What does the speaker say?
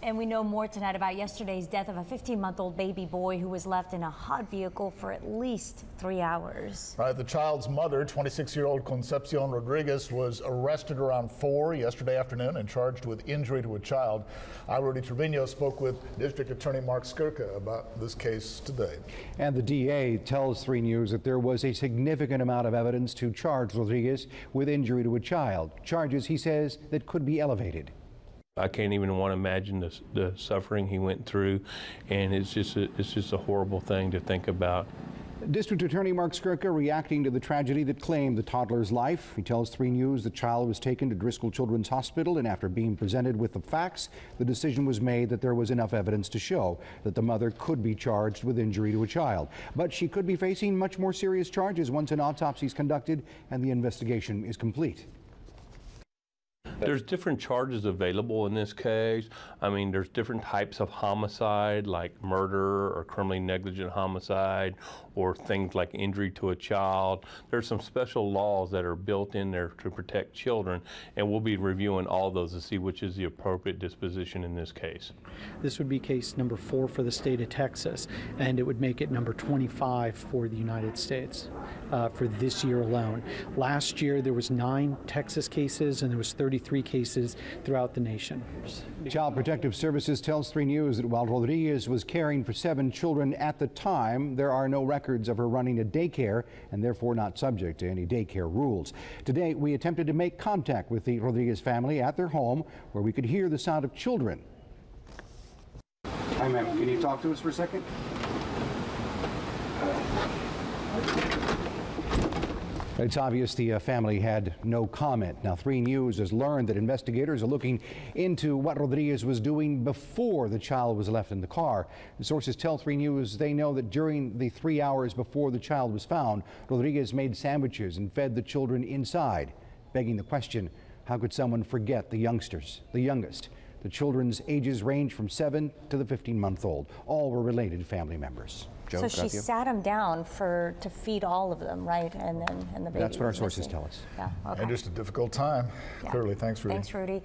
And we know more tonight about yesterday's death of a 15-month-old baby boy who was left in a hot vehicle for at least 3 hours. Right, the child's mother, 26-year-old Concepcion Rodriguez, was arrested around 4 yesterday afternoon and charged with injury to a child. Rudy Trevino spoke with District Attorney Mark Skirka about this case today. And the DA tells 3 News that there was a significant amount of evidence to charge Rodriguez with injury to a child. Charges, he says, that could be elevated. I can't even want to imagine the suffering he went through, and it's just a horrible thing to think about. District Attorney Mark Skirka reacting to the tragedy that claimed the toddler's life. He tells 3 News the child was taken to Driscoll Children's Hospital, and after being presented with the facts, the decision was made that there was enough evidence to show that the mother could be charged with injury to a child. But she could be facing much more serious charges once an autopsy is conducted and the investigation is complete. There's different charges available in this case. I mean, there's different types of homicide, like murder or criminally negligent homicide, or things like injury to a child. There's some special laws that are built in there to protect children, and we'll be reviewing all those to see which is the appropriate disposition in this case. This would be case number 4 for the state of Texas, and it would make it number 25 for the United States for this year alone. Last year there was 9 Texas cases, and there was 33 cases throughout the nation. Child Protective Services tells 3 News that while Rodriguez was caring for 7 children at the time, there are no records of her running a daycare and therefore not subject to any daycare rules. Today, we attempted to make contact with the Rodriguez family at their home, where we could hear the sound of children. Hi, ma'am. Can you talk to us for a second? It's obvious the family had no comment. Now, 3 News has learned that investigators are looking into what Rodriguez was doing before the child was left in the car. The sources tell 3 News they know that during the 3 hours before the child was found, Rodriguez made sandwiches and fed the children inside, begging the question, how could someone forget the youngsters, the youngest? The children's ages range from 7 to the 15-month-old. All were related family members. Joe, so she sat him down to feed all of them, right? And the baby. That's what our sources tell us. Yeah. Okay. And just a difficult time. Yeah. Clearly, thanks, Rudy. Thanks, Rudy.